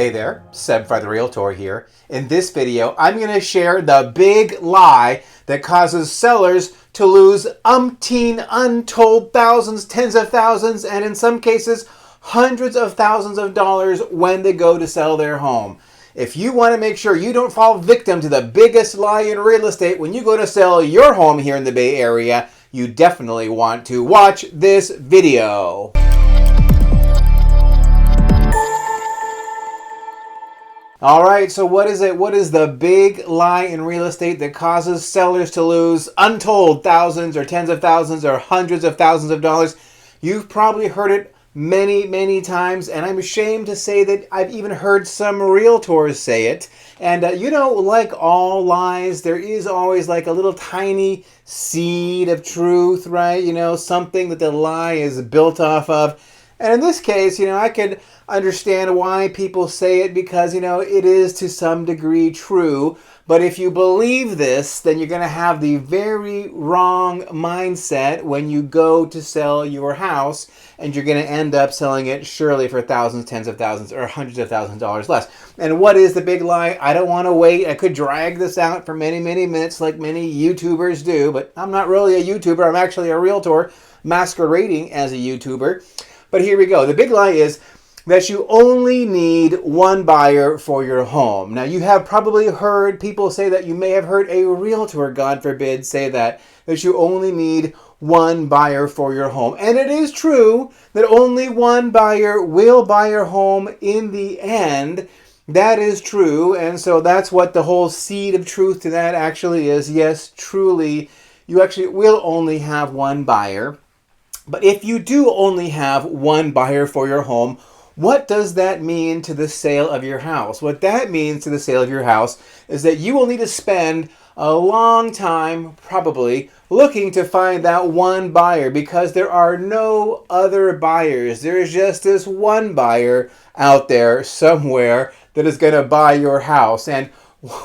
Hey there, Seb Frey the Realtor here. In this video, I'm going to share the big lie that causes sellers to lose umpteen untold thousands, tens of thousands, and in some cases, hundreds of thousands of dollars when they go to sell their home. If you want to make sure you don't fall victim to the biggest lie in real estate when you go to sell your home here in the Bay Area, you definitely want to watch this video. All right, so what is it? What is the big lie in real estate that causes sellers to lose untold thousands or tens of thousands or hundreds of thousands of dollars? You've probably heard it many times, and I'm ashamed to say that I've even heard some realtors say it. And like all lies, there is always like a little tiny seed of truth, right? Something that the lie is built off of. And in this case, I could understand why people say it because, it is to some degree true. But if you believe this, then you're going to have the very wrong mindset when you go to sell your house, and you're going to end up selling it surely for thousands, tens of thousands, or hundreds of thousands of dollars less. And what is the big lie? I don't want to wait. I could drag this out for many minutes like many YouTubers do, but I'm not really a YouTuber. I'm actually a realtor masquerading as a YouTuber. But here we go. The big lie is that you only need one buyer for your home. Now, you have probably heard people say that. You may have heard a realtor, God forbid, say that you only need one buyer for your home. And it is true that only one buyer will buy your home in the end. That is true. And so that's what the whole seed of truth to that actually is. Yes, truly, you actually will only have one buyer. But if you do only have one buyer for your home, what does that mean to the sale of your house? What that means to the sale of your house is that you will need to spend a long time, probably, looking to find that one buyer because there are no other buyers. There is just this one buyer out there somewhere that is going to buy your house. And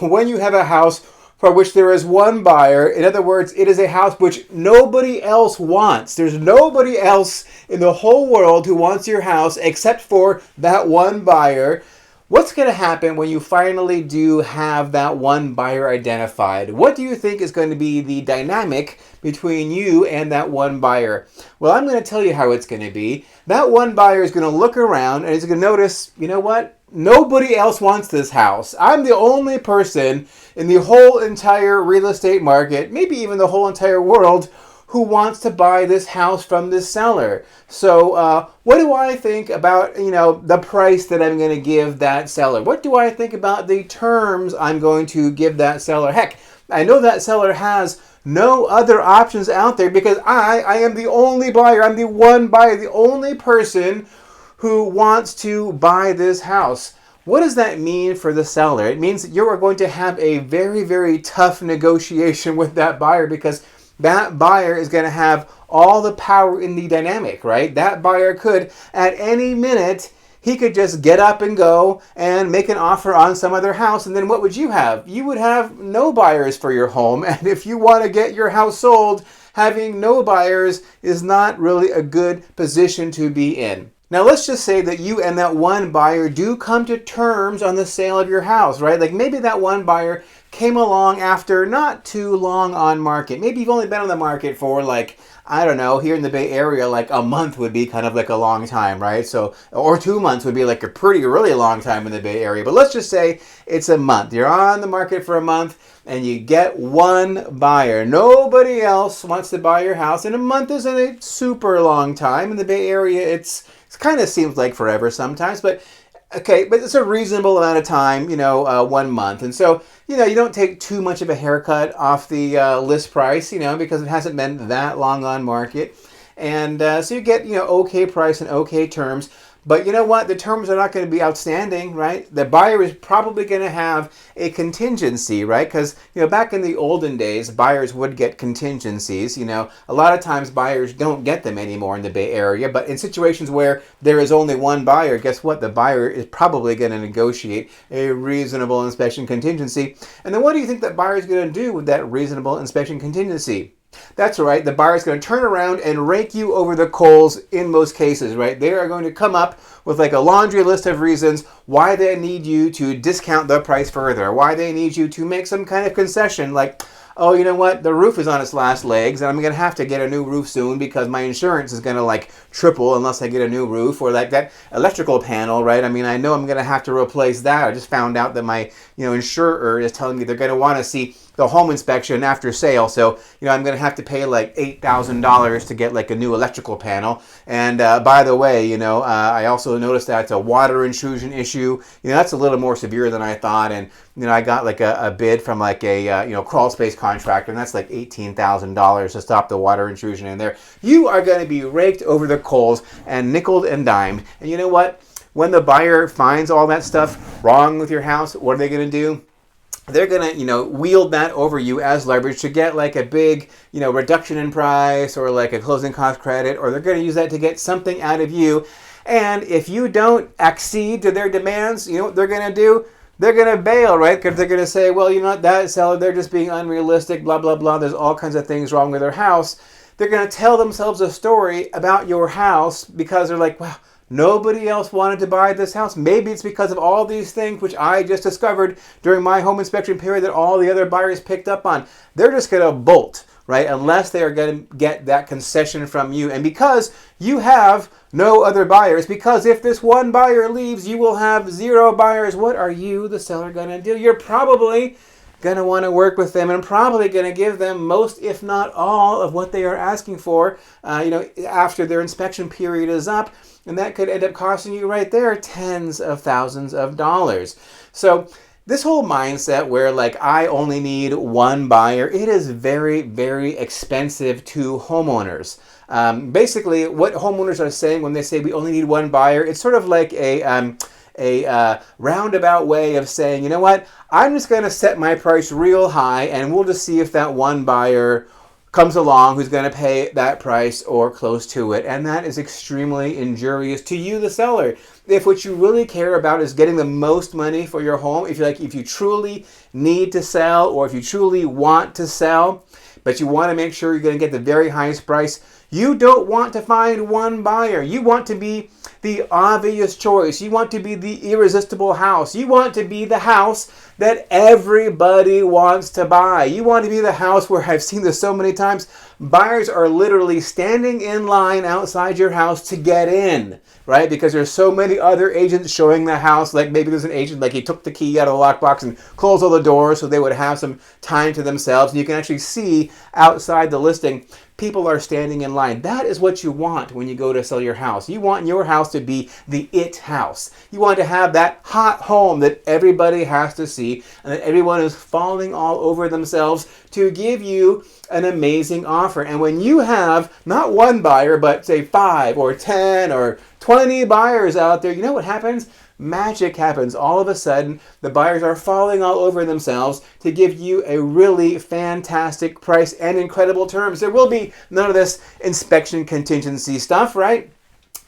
when you have a house for which there is one buyer, in other words, it is a house which nobody else wants. There's nobody else in the whole world who wants your house except for that one buyer. What's going to happen when you finally do have that one buyer identified? What do you think is going to be the dynamic between you and that one buyer? Well, I'm going to tell you how it's going to be. That one buyer is going to look around and he's going to notice, you know what? Nobody else wants this house. I'm the only person in the whole entire real estate market, maybe even the whole entire world, who wants to buy this house from this seller. So what do I think about, the price that I'm going to give that seller? What do I think about the terms I'm going to give that seller? Heck, I know that seller has no other options out there because I am the only buyer. I'm the one buyer, the only person who wants to buy this house. What does that mean for the seller? It means that you are going to have a very tough negotiation with that buyer because that buyer is going to have all the power in the dynamic, right? That buyer could, at any minute, he could just get up and go and make an offer on some other house. And then what would you have? You would have no buyers for your home. And if you want to get your house sold, having no buyers is not really a good position to be in. Now, let's just say that you and that one buyer do come to terms on the sale of your house, right? Like maybe that one buyer came along after not too long on market. Maybe you've only been on the market for here in the Bay Area, like a month would be kind of like a long time, right? So, or 2 months would be like a really long time in the Bay Area. But let's just say it's a month. You're on the market for a month and you get one buyer. Nobody else wants to buy your house. And a month isn't a super long time. In the Bay Area, it kind of seems like forever sometimes, but it's a reasonable amount of time, 1 month. And so, you don't take too much of a haircut off the list price, because it hasn't been that long on market. And so you get, okay price and okay terms. But you know what? The terms are not going to be outstanding, right? The buyer is probably going to have a contingency, right? Because, back in the olden days, buyers would get contingencies. A lot of times buyers don't get them anymore in the Bay Area. But in situations where there is only one buyer, guess what? The buyer is probably going to negotiate a reasonable inspection contingency. And then what do you think that buyer is going to do with that reasonable inspection contingency? That's right. The buyer is going to turn around and rake you over the coals in most cases, right? They are going to come up with like a laundry list of reasons why they need you to discount the price further, why they need you to make some kind of concession like, oh, you know what? The roof is on its last legs, and I'm going to have to get a new roof soon because my insurance is going to like triple unless I get a new roof, or like that electrical panel, right? I mean, I know I'm going to have to replace that. I just found out that my, insurer is telling me they're going to want to see the home inspection after sale. So, I'm going to have to pay like $8,000 to get like a new electrical panel. And by the way, I also noticed that it's a water intrusion issue. That's a little more severe than I thought. And, I got like a bid from like a, crawl space contractor, and that's like $18,000 to stop the water intrusion in there. You are going to be raked over the coals and nickeled and dimed. And you know what? When the buyer finds all that stuff wrong with your house, what are they going to do? They're going to, wield that over you as leverage to get like a big, reduction in price or like a closing cost credit, or they're going to use that to get something out of you. And if you don't accede to their demands, you know what they're going to do? They're going to bail, right? Because they're going to say, well, that seller, they're just being unrealistic, blah, blah, blah. There's all kinds of things wrong with their house. They're going to tell themselves a story about your house because they're like, wow, nobody else wanted to buy this house. Maybe it's because of all these things which I just discovered during my home inspection period that all the other buyers picked up on. They're just going to bolt, right? Unless they are going to get that concession from you. And because you have no other buyers, because if this one buyer leaves, you will have 0 buyers. What are you, the seller, going to do? You're probably going to want to work with them and probably going to give them most, if not all, of what they are asking for, after their inspection period is up. And that could end up costing you right there tens of thousands of dollars. So this whole mindset where like I only need one buyer, it is very, very expensive to homeowners. Basically, what homeowners are saying when they say we only need one buyer, it's sort of like a roundabout way of saying, you know what, I'm just going to set my price real high and we'll just see if that one buyer comes along who's going to pay that price or close to it. And that is extremely injurious to you, the seller. If what you really care about is getting the most money for your home, if you truly need to sell, or if you truly want to sell, but you want to make sure you're going to get the very highest price, you don't want to find one buyer. You want to be the obvious choice. You want to be the irresistible house. You want to be the house that everybody wants to buy. You want to be the house where, I've seen this so many times, buyers are literally standing in line outside your house to get in, right? Because there's so many other agents showing the house. Like maybe there's an agent, like he took the key out of the lockbox and closed all the doors so they would have some time to themselves. And you can actually see outside the listing, people are standing in line. That is what you want when you go to sell your house. You want your house to be the it house. You want to have that hot home that everybody has to see and that everyone is falling all over themselves to give you an amazing offer. And when you have not one buyer, but say 5 or 10 or 20 buyers out there, you know what happens? Magic happens. All of a sudden, the buyers are falling all over themselves to give you a really fantastic price and incredible terms. There will be none of this inspection contingency stuff, right?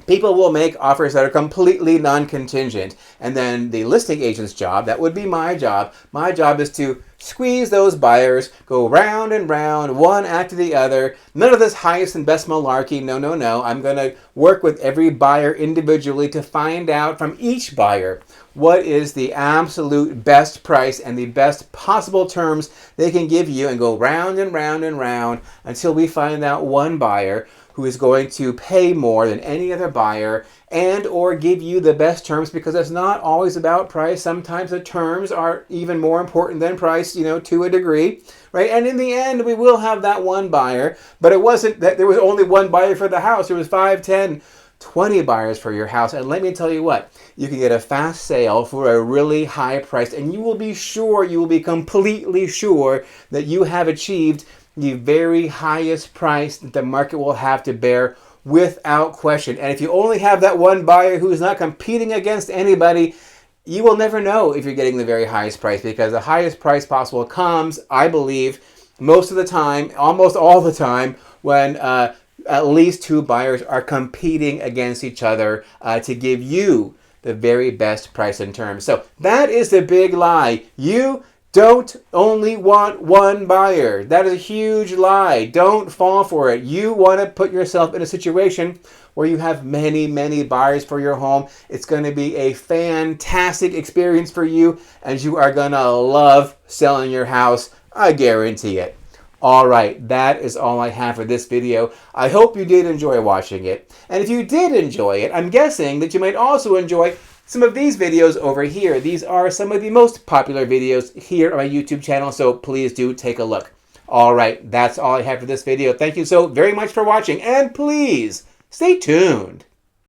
People will make offers that are completely non-contingent. And then the listing agent's job, that would be my job is to squeeze those buyers, go round and round, one after the other. None of this highest and best malarkey. No. I'm going to work with every buyer individually to find out from each buyer what is the absolute best price and the best possible terms they can give you, and go round and round and round until we find out one buyer who is going to pay more than any other buyer and or give you the best terms, because it's not always about price. Sometimes the terms are even more important than price, to a degree, right? And in the end, we will have that one buyer, but it wasn't that there was only one buyer for the house. There was 5, 10, 20 buyers for your house. And let me tell you what, you can get a fast sale for a really high price, and you will be completely sure that you have achieved the very highest price that the market will have to bear, without question. And if you only have that one buyer who is not competing against anybody, you will never know if you're getting the very highest price, because the highest price possible comes, I believe, most of the time, almost all the time, when at least 2 buyers are competing against each other to give you the very best price and terms. So that is the big lie. You Don't only want one buyer. That is a huge lie. Don't fall for it. You want to put yourself in a situation where you have many, many buyers for your home. It's going to be a fantastic experience for you, and you are going to love selling your house. I guarantee it. All right, that is all I have for this video. I hope you did enjoy watching it. And if you did enjoy it, I'm guessing that you might also enjoy some of these videos over here. These are some of the most popular videos here on my YouTube channel, so please do take a look. All right, that's all I have for this video. Thank you so very much for watching, and please stay tuned.